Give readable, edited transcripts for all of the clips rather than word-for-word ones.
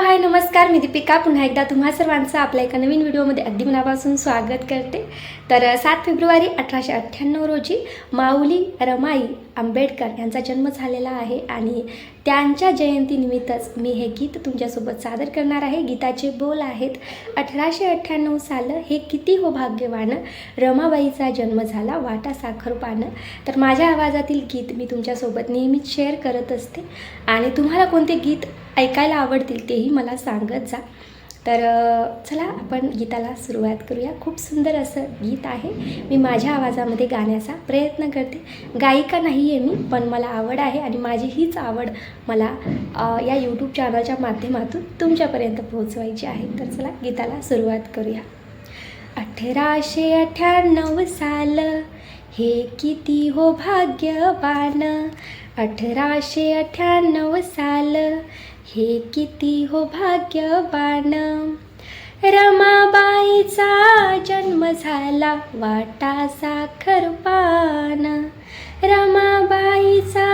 हाय नमस्कार, मी दीपिका पुन्हा एकदा तुम्हा सर्वांचं आपल्या एका नवीन व्हिडिओमध्ये अगदी मनापासून स्वागत करते। तर 7 फेब्रुवारी 1898 रोजी माऊली रमाई आंबेडकर यांचा जन्म झालेला आहे आणि त्यांच्या जयंतीनिमित्तच मी हे गीत तुमच्यासोबत सादर करणार आहे। गीताचे बोल आहेत, 1898 साल हे किती हो भाग्यवान, रमाबाईचा जन्म झाला वाटा साखर पान। तर माझ्या आवाजातील गीत मी तुमच्यासोबत नेहमीच शेअर करत असते आणि तुम्हाला कोणते गीत ऐकायला आवडतील तेही मला सांगत जा। तर चला आपण गीताला सुरुवात करूया। खूप सुंदर असं गीत आहे, मी माझ्या आवाजामध्ये गाण्याचा प्रयत्न करते। गायिका नाही आहे मी, पण मला आवड आहे आणि माझी हीच आवड मला या यूट्यूब चॅनलच्या माध्यमातून तुमच्यापर्यंत पोहोचवायची आहे। तर चला गीताला सुरुवात करूया। 1898 साल हे किती हो भाग्यवान, 1898 साल हे किती हो भाग्यवान, रमाबाईचा जन्म झाला वाटा साखर पान, रमाबाईचा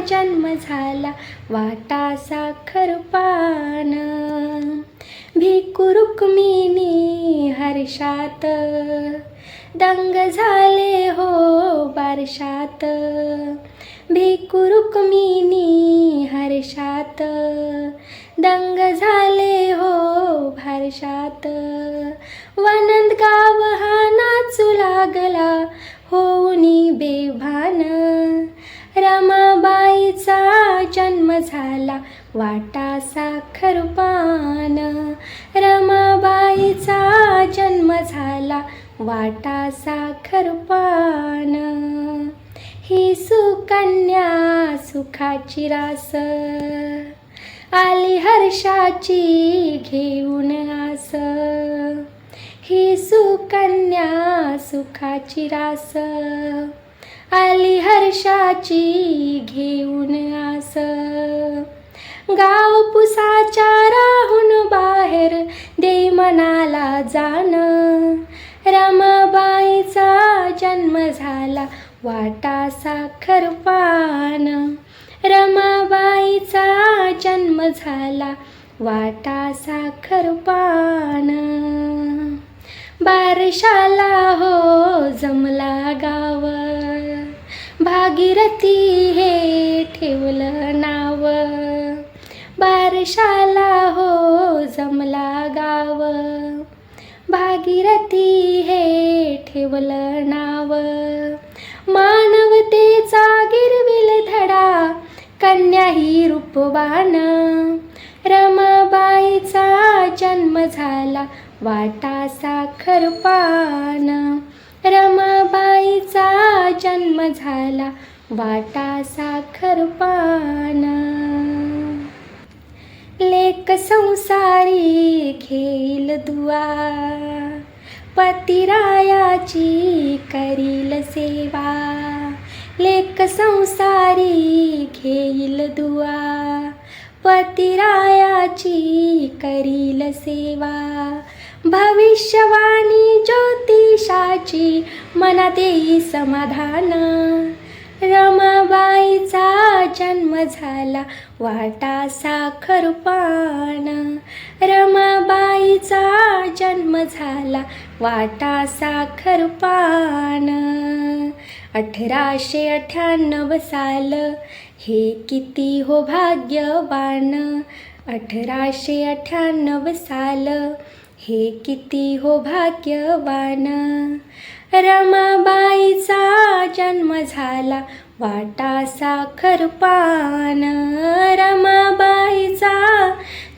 जन्म झाला वाटा साखर पान, भिकू रुक्मिणी हर्षात दंग झाले हो बारशात, भिकू रुक्मिणी हर्षात दंग झाले हो भारशात, वनंद गाव हा नाचू लागला होऊनी बेभान, रमाबाईचा जन्म झाला वाटा साखर पान, रमाबाईचा जन्म झाला वाटा साखर पान, ही सुकन्या सुखाची रास आली हर्षाची घेऊन आस, ही सुकन्या सुखाची रास आली हर्षाची घेऊन आस, गाव पुसाच्या राहून बाहेर दे मनाला जाण, रमाबाईचा जन्म झाला वाटा साखर पान, रमाबाईचा जन्म झाला वाटा साखर पान, बारशाला हो जमला गाव, भागीरथी हे ठेवलं नाव, बारशाला हो जमला गाव, भागीरथी हे ठेवलं नाव, मानवतेचा गिरविल धडा कन्या ही रूपवान, रमाबाईचा जन्म झाला वाटा साखर पान, रमाबाईचा जन्म झाला वाटा साखर पान, लेक संसारी घेईल दुआ पतिरायाची करील सेवा, लेक संसारी घेईल दुआ पतिरायाची करील सेवा, भविष्यवाणी ज्योतिषाची मनात येई समाधान, रमाबाईचा जन्म झाला वाटा साखर पान, रमाबाईचा जन्म झाला वाटा साखर पान, 1898 साल हे किती हो भाग्यवान, 1898 साल हे किती हो भाग्यवान, रमाबाईचा जन्म झाला वाटा साखर पान, रमाबाईचा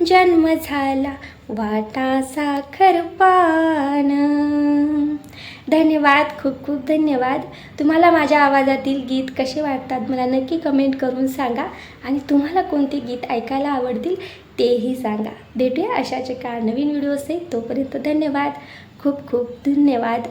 जन्म झाला वाटा साखर पान। धन्यवाद, खूप खूप धन्यवाद। तुम्हाला माझ्या आवाजातील गीत कसे वाटतात मला नक्की कमेंट करून सांगा आणि तुम्हाला कोणते गीत ऐकायला आवडतील तेही सांगा। भेटूया अशाच एका नवीन व्हिडिओचे, तोपर्यंत धन्यवाद, खूप खूप धन्यवाद।